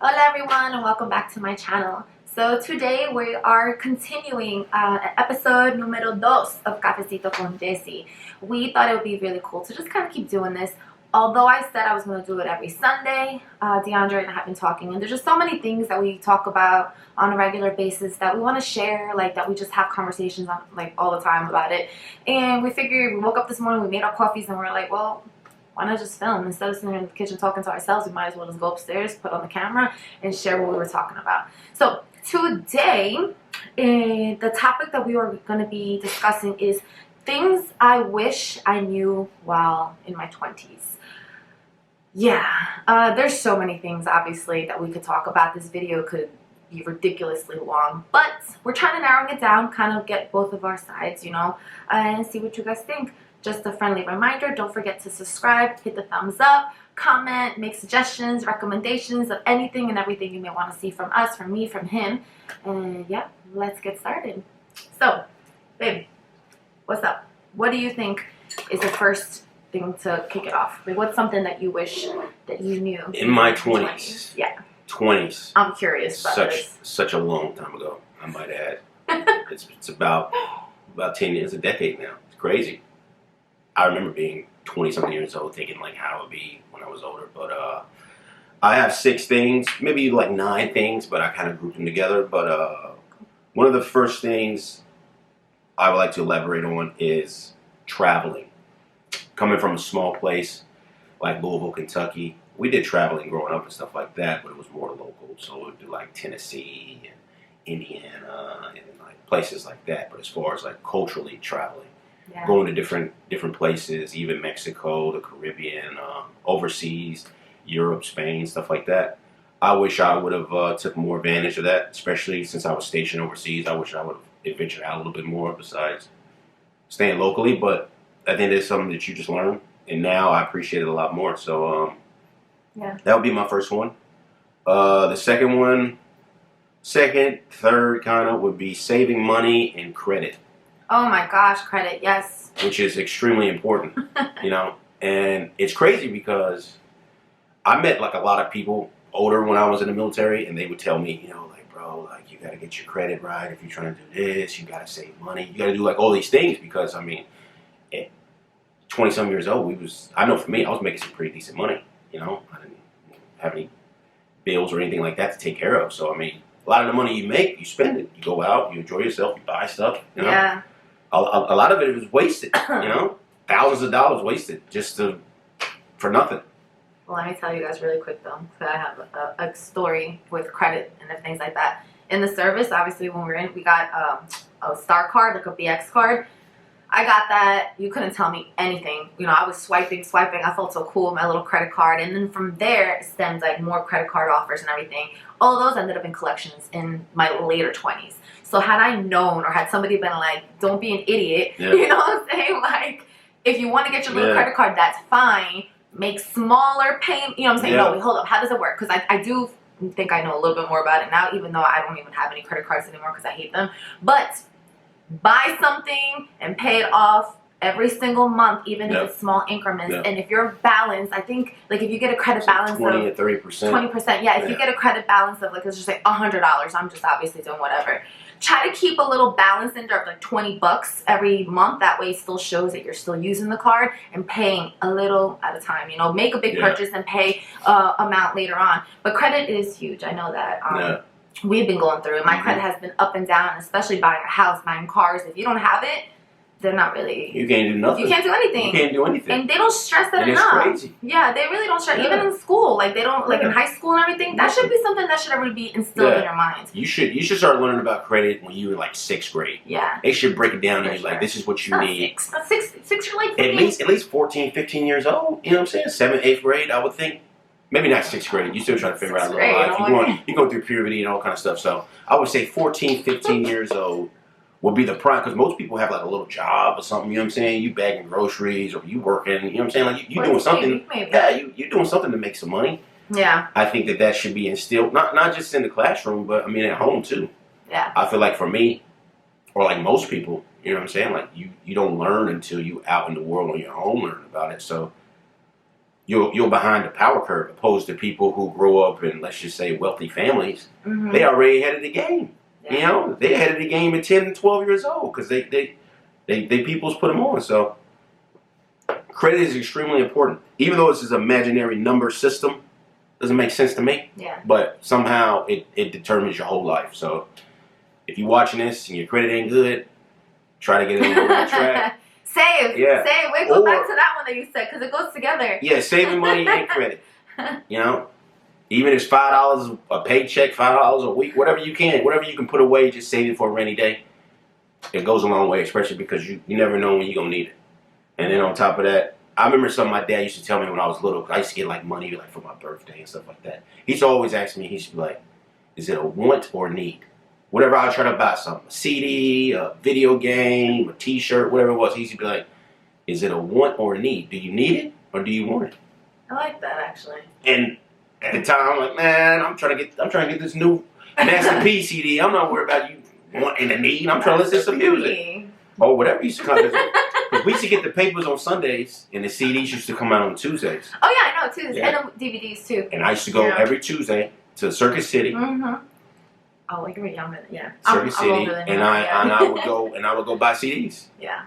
Hola everyone and welcome back to my channel. So today we are continuing episode número 2 of Cafecito con Jessy. We thought it would be really cool to just kind of keep doing this. Although I said I was going to do it every Sunday, DeAndre and I have been talking, and there's just so many things that we talk about on a regular basis that we want to share, like that we just have conversations on like all the time about it. And we figured, we woke up this morning, we made our coffees, and we're like, well, why not just film? Instead of sitting in the kitchen talking to ourselves, we might as well just go upstairs, put on the camera, and share what we were talking about. So today, the topic that we are going to be discussing is things I wish I knew while in my 20s. Yeah, there's so many things, obviously, that we could talk about. This video could be ridiculously long, but we're trying to narrow it down, kind of get both of our sides, you know, and see what you guys think. Just a friendly reminder, don't forget to subscribe, hit the thumbs up, comment, make suggestions, recommendations of anything and everything you may want to see from us, from me, from him. And yeah, let's get started. So, babe, what's up? What do you think is the first thing to kick it off? Like, what's something that you wish that you knew? In my 20s. Yeah. 20s. I'm curious about this. Such a long time ago, I might add. It's about 10 years, a decade now. It's crazy. I remember being 20-something years old, thinking like how it would be when I was older. But I have 6 things, maybe like 9 things, but I kind of grouped them together. But one of the first things I would like to elaborate on is traveling. Coming from a small place like Louisville, Kentucky, we did traveling growing up and stuff like that, but it was more local. So we would do like Tennessee and Indiana and like places like that. But as far as like culturally traveling, yeah. Going to different places, even Mexico, the Caribbean, overseas, Europe, Spain, stuff like that. I wish I would have took more advantage of that, especially since I was stationed overseas. I wish I would have ventured out a little bit more besides staying locally. But I think it's something that you just learn, and now I appreciate it a lot more. So yeah, that would be my first one. The second, third kind of would be saving money and credit. Oh my gosh, credit, yes. Which is extremely important, you know. And it's crazy because I met like a lot of people older when I was in the military, and they would tell me, you know, like, bro, like you got to get your credit right. If you're trying to do this, you got to save money. You got to do like all these things because, I mean, at 20-some years old, I know for me, I was making some pretty decent money, you know. I didn't have any bills or anything like that to take care of. So, I mean, a lot of the money you make, you spend it. You go out, you enjoy yourself, you buy stuff, you know. Yeah. A lot of it was wasted, you know, thousands of dollars wasted just for nothing. Well, let me tell you guys really quick though, because I have a story with credit and things like that. In the service, obviously, when we were in, we got a star card, like a BX card. I got that. You couldn't tell me anything. You know, I was swiping. I felt so cool with my little credit card. And then from there, it stemmed like more credit card offers and everything. All those ended up in collections in my later 20s. So had I known, or had somebody been like, don't be an idiot, yeah. You know what I'm saying? Like, if you want to get your little credit card, that's fine. Make smaller payment. You know what I'm saying? Yeah. No, wait, hold up. How does it work? Because I do think I know a little bit more about it now, even though I don't even have any credit cards anymore because I hate them. But buy something and pay it off every single month, even if it's small increments. And if your balance, I think, like if you get a credit balance 20 of 30%. 20%, yeah. If you get a credit balance of like, let's just say $100, I'm just obviously doing whatever. Try to keep a little balance in there of like $20 every month. That way it still shows that you're still using the card and paying a little at a time. You know, make a big purchase and pay amount later on. But credit is huge. I know that. We've been going through it. My credit has been up and down, especially buying a house, buying cars. If you don't have it, they're not really... You can't do nothing. You can't do anything. You can't do anything. And they don't stress that enough. It's crazy. Yeah, they really don't stress. Even in school, like they don't, like in high school and everything, that should be something that should already be instilled in your mind. You should start learning about credit when you were like 6th grade. Yeah. They should break it down and be like, this is what you need. Six, you're like... At least 14, 15 years old. You know what I'm saying? 7th, 8th grade, I would think. Maybe not 6th grade. You're still trying to figure out a little life. You're going through puberty and all kind of stuff. So I would say 14, 15 years old would be the prime, because most people have like a little job or something, you know what I'm saying? You bagging groceries or you working, you know what I'm saying? Like you doing something. Yeah, you doing something to make some money. Yeah. I think that should be instilled, not just in the classroom, but I mean at home too. Yeah. I feel like for me, or like most people, you know what I'm saying? Like you don't learn until you out in the world on your own learn about it. So you're behind the power curve, opposed to people who grow up in, let's just say, wealthy families. Mm-hmm. They already ahead of the game. Yeah. You know, they ahead of the game at 10 and 12 years old because they people's put them on. So credit is extremely important, even though it's this imaginary number system. Doesn't make sense to me. Yeah. But somehow it determines your whole life. So if you're watching this and your credit ain't good, try to get it on the right track. Save. Yeah. Save. Wait, go back to that one that you said because it goes together. Yeah, saving money and credit. You know, even if it's $5 a paycheck, $5 a week, whatever you can put away, just save it for a rainy day. It goes a long way, especially because you never know when you're gonna need it. And then on top of that, I remember something my dad used to tell me when I was little. I used to get like money like for my birthday and stuff like that. He used to always ask me. He used to be like, "Is it a want or a need?" Whatever I try to buy something, a CD, a video game, a T-shirt, whatever it was, he used to be like, "Is it a want or a need? Do you need it or do you want it?" I like that actually. And at the time, I'm like, man, I'm trying to get this new Master P CD. I'm not worried about you wanting a need. I'm trying to listen to some music or whatever used to come. Because we used to get the papers on Sundays, and the CDs used to come out on Tuesdays. Oh yeah, I know Tuesdays Yeah. and the DVDs too. And I used to go every Tuesday to Circuit City. Mm-hmm. Oh, you're younger than Circuit City, I'm older than you. and I would go buy CDs. Yeah.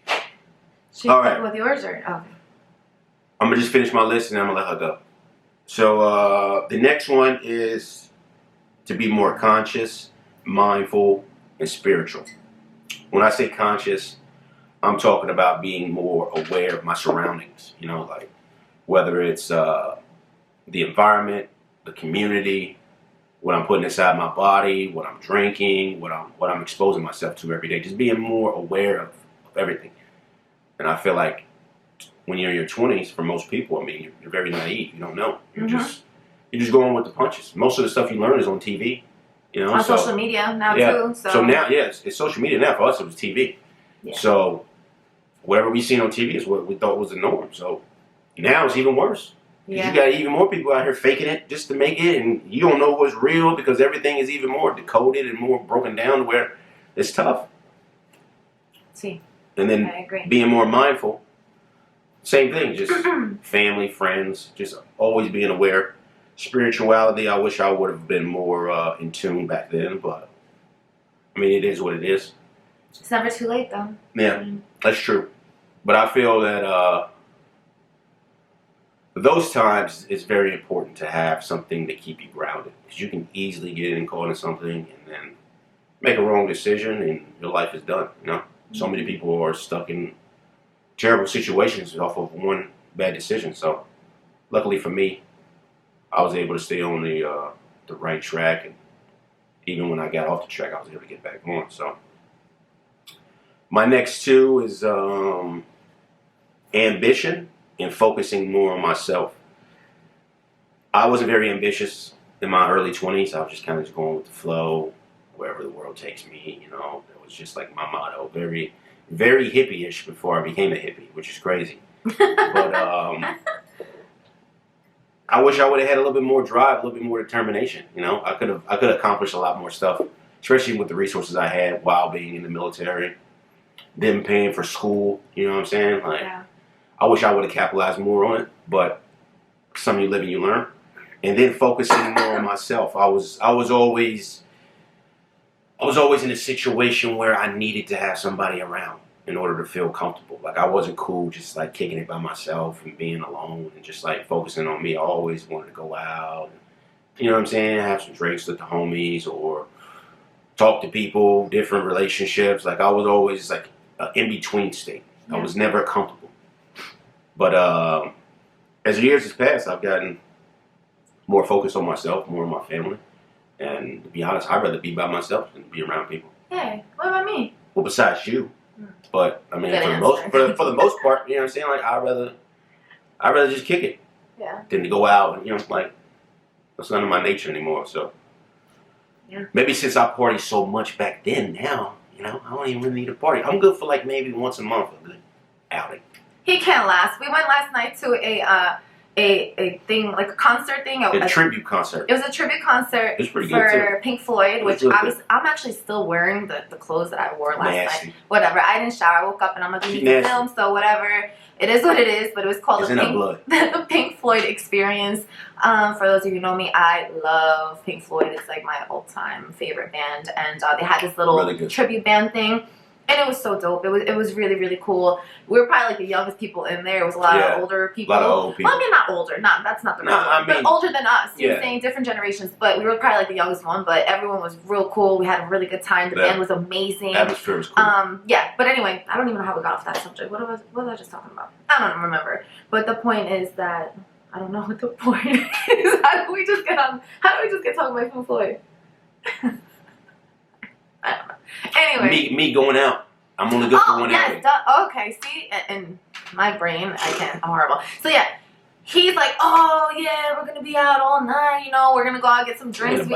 Should you All start right. with yours or okay? I'm gonna just finish my list, and I'm gonna let her go. So the next one is to be more conscious, mindful, and spiritual. When I say conscious, I'm talking about being more aware of my surroundings, you know, like whether it's the environment, the community, what I'm putting inside my body, what I'm drinking, what I'm exposing myself to every day. Just being more aware of everything. And I feel like when you're in your 20s, for most people, I mean, you're very naive. You don't know. You're just going with the punches. Most of the stuff you learn is on TV. You know, on social media now too. So now, it's social media now. For us, it was TV. Yeah. So whatever we seen on TV is what we thought was the norm. So now it's even worse. Yeah. You got even more people out here faking it just to make it, and you don't know what's real because everything is even more decoded and more broken down where it's tough. See. And then being more mindful, same thing, just family, friends, just always being aware. Spirituality, I wish I would have been more in tune back then, but I mean, it is what it is. It's never too late, though. Yeah, that's true. But I feel that those times it's very important to have something to keep you grounded, because you can easily get in caught in something and then make a wrong decision and your life is done. You know, so many people are stuck in terrible situations off of one bad decision. So, luckily for me, I was able to stay on the right track, and even when I got off the track, I was able to get back on. So, my next two is ambition and focusing more on myself. I wasn't very ambitious in my early 20s. I was just kind of going with the flow, wherever the world takes me. You know, it was just like my motto. Very, very hippie-ish before I became a hippie, which is crazy. But I wish I would have had a little bit more drive, a little bit more determination. You know, I could accomplish a lot more stuff, especially with the resources I had while being in the military. Them paying for school, you know what I'm saying? Like, yeah. I wish I would have capitalized more on it, but some you live and you learn. And then focusing more on myself. I was always in a situation where I needed to have somebody around in order to feel comfortable. Like, I wasn't cool just like kicking it by myself and being alone and just like focusing on me. I always wanted to go out, and, you know what I'm saying, have some drinks with the homies or talk to people, different relationships. Like, I was always like an in-between state. Yeah. I was never comfortable. But as the years have passed, I've gotten more focused on myself, more on my family. And to be honest, I'd rather be by myself than be around people. Hey, what about me? Well, besides you. But I mean, for the most part, you know what I'm saying? Like, I'd rather just kick it. Yeah. Than to go out and, you know, like, that's none of my nature anymore. So yeah. Maybe since I partied so much back then, now, you know, I don't even really need a party. I'm good for like maybe once a month, a good outing. He can't last. We went last night to a thing, like a concert thing. A tribute concert. It was a tribute concert for Pink Floyd, which I'm actually still wearing the clothes that I wore last night. Whatever. I didn't shower. I woke up and I'm like, we need to film, so whatever. It is what it is, but it was called the Pink Floyd Experience. For those of you who know me, I love Pink Floyd. It's like my all-time favorite band, and they had this little tribute band thing. And it was so dope. It was really, really cool. We were probably like the youngest people in there. It was a lot of older people. A lot of old people. Well, I mean, not older. That's not the right word. But older than us. You know what I'm saying? Different generations. But we were probably like the youngest one. But everyone was real cool. We had a really good time. The band was amazing. Atmosphere was cool. Yeah. But anyway, I don't even know how we got off that subject. What was I just talking about? I don't remember. But the point is that I don't know what the point is. How do we just get talking about Pink Floyd? I don't know. Anyway. Me going out. I'm only good for 1 hour. Okay, see? In my brain, I'm horrible. So yeah, he's like, oh yeah, we're gonna be out all night, you know, we're gonna go out and get some drinks. He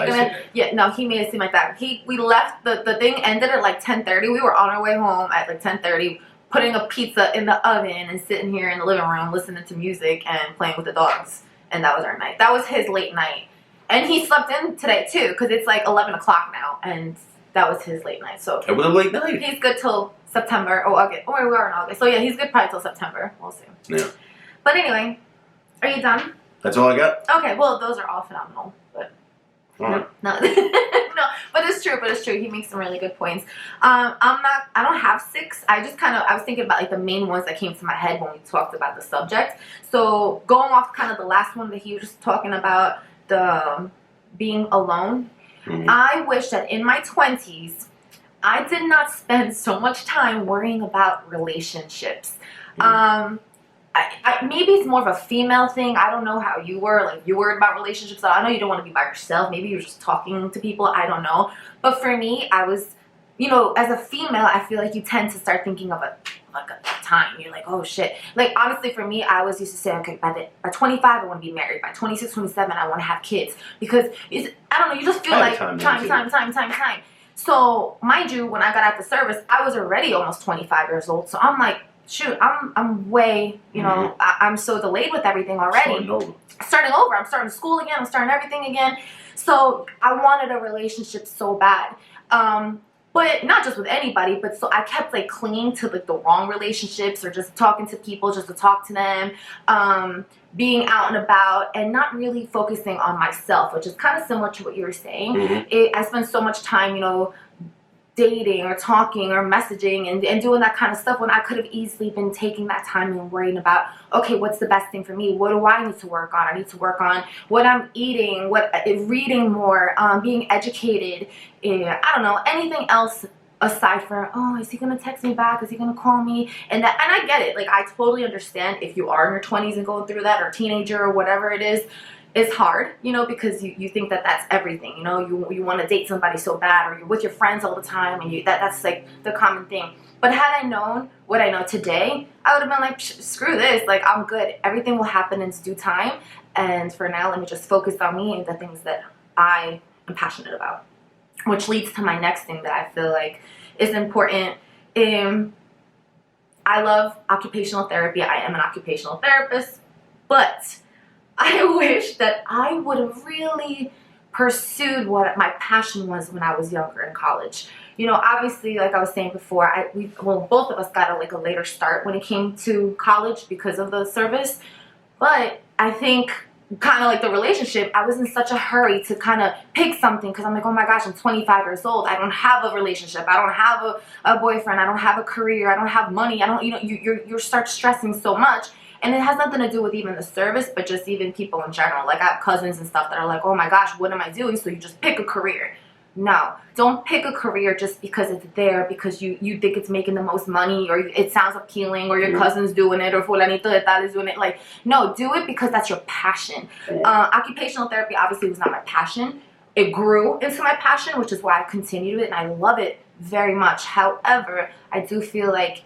made it seem like that. We left, the thing ended at like 10:30. We were on our way home at like 10:30, putting a pizza in the oven and sitting here in the living room listening to music and playing with the dogs. And that was our night. That was his late night. And he slept in today too, because it's like 11 o'clock now, and that was his late night. So it was a late night. He's good till September. Oh, August. Or we are in August. So yeah, he's good probably till September. We'll see. Yeah. But anyway, are you done? That's all I got. Okay. Well, those are all phenomenal. But no, no, but it's true. He makes some really good points. I don't have 6. I was thinking about like the main ones that came to my head when we talked about the subject. So going off kind of the last one that he was just talking about, the being alone. Mm-hmm. I wish that in my 20s, I did not spend so much time worrying about relationships. Mm-hmm. Maybe it's more of a female thing. I don't know how you were. Like, you worried about relationships. I know you don't want to be by yourself. Maybe you're just talking to people. I don't know. But for me, I was, you know, as a female, I feel like you tend to start thinking of a time. You're like, oh shit. Like, honestly, for me, I was used to say, okay, by 25 I want to be married. By 26, 27 I want to have kids, because I don't know, you just feel like time. So mind you, when I got out the service, I was already almost 25 years old. So I'm like, shoot, I'm way, you know, I'm so delayed with everything already. Starting over. I'm starting school again. I'm starting everything again. So I wanted a relationship so bad. But not just with anybody, but so I kept like clinging to like the wrong relationships, or just talking to people just to talk to them, being out and about, and not really focusing on myself, which is kind of similar to what you were saying. Mm-hmm. I spent so much time, you know, dating or talking or messaging and doing that kind of stuff, when I could have easily been taking that time and worrying about, okay, what's the best thing for me? What do I need to work on? I need to work on what I'm eating, reading more, being educated. I don't know, anything else aside from, oh, is he gonna text me back? Is he gonna call me? And I get it. Like, I totally understand if you are in your 20s and going through that, or teenager or whatever it is. It's hard, you know, because you think that that's everything, you know, you want to date somebody so bad, or you're with your friends all the time, and that's like the common thing. But had I known what I know today, I would have been like, screw this, like, I'm good. Everything will happen in its due time. And for now, let me just focus on me and the things that I am passionate about. Which leads to my next thing that I feel like is important. I love occupational therapy. I am an occupational therapist, but I wish that I would have really pursued what my passion was when I was younger in college. You know, obviously, like I was saying before, both of us got a later start when it came to college because of the service. But I think kind of like the relationship, I was in such a hurry to kind of pick something, because I'm like, oh my gosh, I'm 25 years old. I don't have a relationship. I don't have a boyfriend. I don't have a career. I don't have money. I don't, you know, you start stressing so much. And it has nothing to do with even the service, but just even people in general. Like, I have cousins and stuff that are like, oh my gosh, what am I doing? So you just pick a career. No, don't pick a career just because it's there, because you think it's making the most money, or it sounds appealing, or your cousin's doing it, or fulanito de tal is doing it. Like, no, do it because that's your passion. Occupational therapy obviously was not my passion. It grew into my passion, which is why I continued it, and I love it very much. However, I do feel like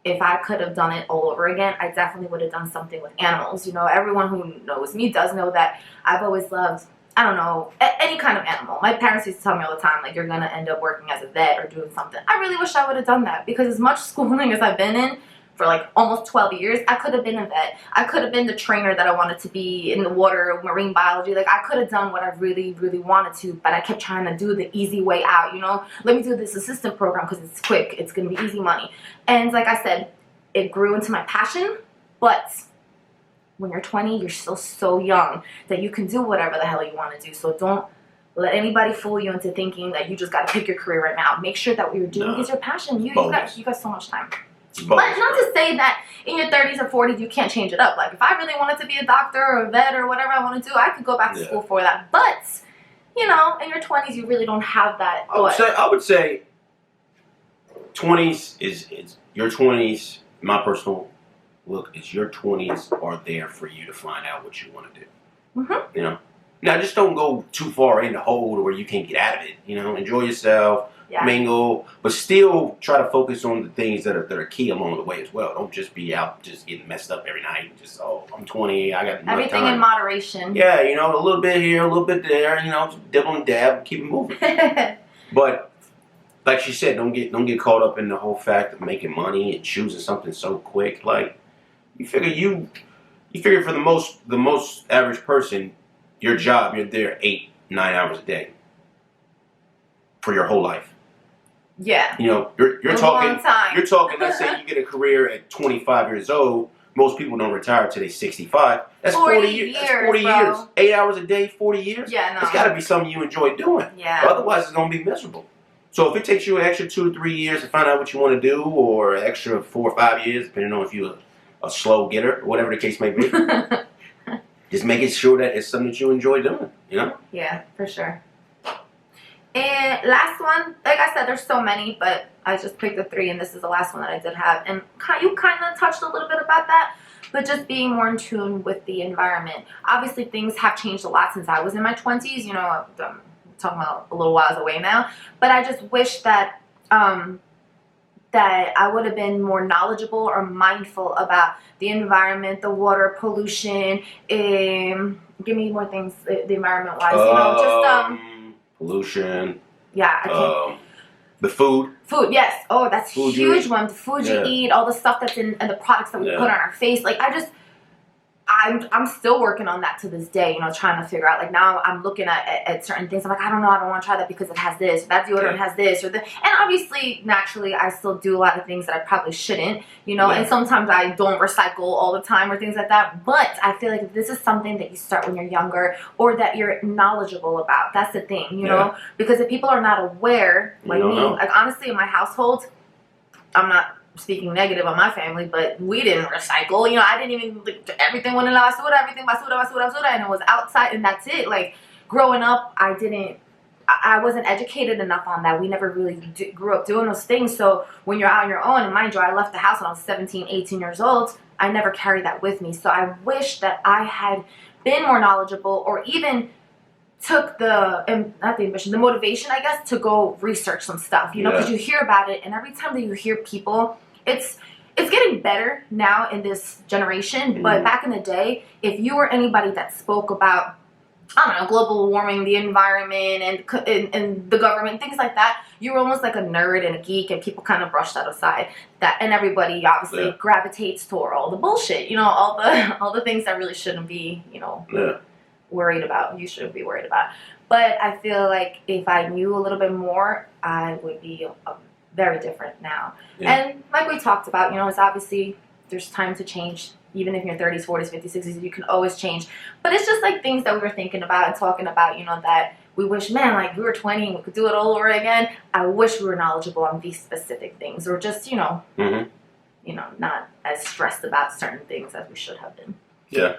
if I could have done it all over again, I definitely would have done something with animals. You know, everyone who knows me does know that I've always loved, I don't know, any kind of animal. My parents used to tell me all the time, like, you're going to end up working as a vet or doing something. I really wish I would have done that, because as much schooling as I've been in, for like almost 12 years, I could have been a vet. I could have been the trainer that I wanted to be in the water, marine biology. Like, I could have done what I really, really wanted to, but I kept trying to do the easy way out, you know? Let me do this assistant program because it's quick. It's going to be easy money. And like I said, it grew into my passion, but when you're 20, you're still so young that you can do whatever the hell you want to do. So don't let anybody fool you into thinking that you just got to pick your career right now. Make sure that what you're doing is your passion. You got so much time. But not to say that in your 30s or 40s you can't change it up. Like, if I really wanted to be a doctor or a vet or whatever I want to do, I could go back to school for that. But, you know, in your 20s you really don't have that. I would say 20s is your 20s, my personal look, is your 20s are there for you to find out what you want to do. You know? Now, just don't go too far in the hole to where you can't get out of it. You know, enjoy yourself. Mingle, but still try to focus on the things that are key along the way as well. Don't just be out just getting messed up every night. Just, I'm 20, I got everything time. In moderation. Yeah, you know, a little bit here, a little bit there. You know, dibble and dab, keep it moving. But like she said, don't get caught up in the whole fact of making money and choosing something so quick. Like, you figure for the most average person, your job, you're there 8-9 hours a day for your whole life. Yeah. You know, you're talking. You're talking. Let's say you get a career at 25 years old. Most people don't retire till they're 65. That's 40 years. That's 40 years. 8 hours a day, 40 years. Yeah, no. It's got to be something you enjoy doing. Yeah. Otherwise, it's gonna be miserable. So if it takes you an extra 2 to 3 years to find out what you want to do, or an extra 4 or 5 years, depending on if you're a slow getter, or whatever the case may be, just making sure that it's something that you enjoy doing. You know? Yeah, for sure. And last one, like I said, there's so many, but I just picked the 3, and this is the last one that I did have. And you kind of touched a little bit about that, but just being more in tune with the environment. Obviously, things have changed a lot since I was in my 20s. You know, I'm talking about a little while away now. But I just wish that that I would have been more knowledgeable or mindful about the environment, the water pollution. Give me more things, the environment-wise. You know, just pollution. Yeah, I can't. The food. Food, yes. Oh, that's a huge one. The food you eat, all the stuff that's in and the products that we put on our face. Like, I'm still working on that to this day, you know, trying to figure out, like, now I'm looking at certain things. I'm like, I don't know, I don't want to try that because it has this, or that deodorant has this, or that. And obviously, naturally, I still do a lot of things that I probably shouldn't, you know, and sometimes I don't recycle all the time or things like that. But I feel like this is something that you start when you're younger, or that you're knowledgeable about. That's the thing, you know, because if people are not aware, like me, like, honestly, in my household, I'm not speaking negative on my family, but we didn't recycle. You know, I didn't even, like, everything went in la basura, everything basura, and it was outside, and that's it. Like, growing up, I wasn't educated enough on that. We never really grew up doing those things. So when you're out on your own, and mind you, I left the house when I was 17, 18 years old, I never carried that with me. So I wish that I had been more knowledgeable, or even took the motivation, I guess, to go research some stuff, you know, because you hear about it, and every time that you hear people, it's getting better now in this generation, but back in the day, if you were anybody that spoke about, I don't know, global warming, the environment, and the government, things like that, you were almost like a nerd and a geek, and people kind of brushed that aside. And everybody obviously gravitates toward all the bullshit, you know, all the things that really shouldn't be, you know, worried about. You shouldn't be worried about. But I feel like if I knew a little bit more, I would be very different now. And like we talked about, you know, it's obviously there's time to change. Even if you're 30s, 40s, 50s, 60s, you can always change. But it's just like things that we were thinking about and talking about, you know, that we wish, man, like, we were 20 and we could do it all over again. I wish we were knowledgeable on these specific things, or just, you know, you know, not as stressed about certain things as we should have been. Yeah.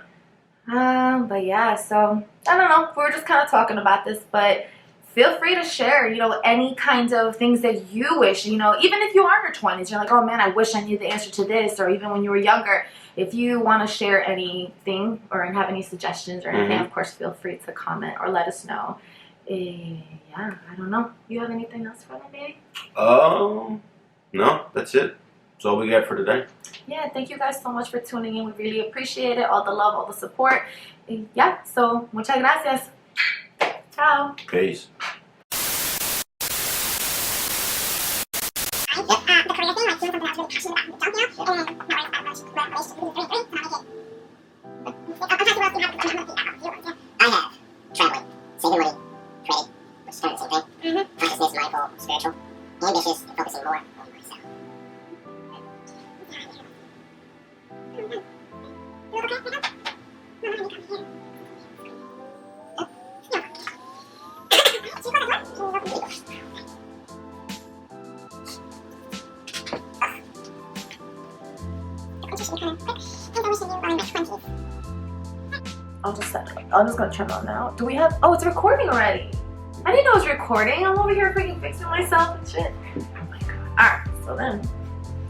But yeah, so I don't know. We were just kind of talking about this, but feel free to share, you know, any kinds of things that you wish, you know, even if you are in your 20s, you're like, oh man, I wish I knew the answer to this, or even when you were younger. If you want to share anything or have any suggestions or anything, of course, feel free to comment or let us know. Yeah, I don't know. You have anything else for me, baby? No, that's it. That's all we got for today. Yeah, thank you guys so much for tuning in. We really appreciate it. All the love, all the support. Yeah, so muchas gracias. Ciao. Peace. The career thing, like doing something that's really passionate about, and have traveling, saving money, creating, which is kind of the same thing. Consciousness, mindful, spiritual, ambitious, and focusing more on myself. I'm just gonna turn on now. Do we have? Oh, it's recording already. I didn't know it was recording. I'm over here freaking fixing myself and shit. Oh my god. Alright, so then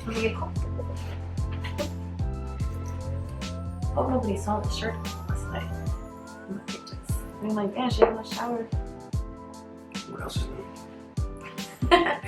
let me get comfortable. Hope nobody saw the shirt last night. In my pictures. I'm like, damn, she had a shower. What else is new?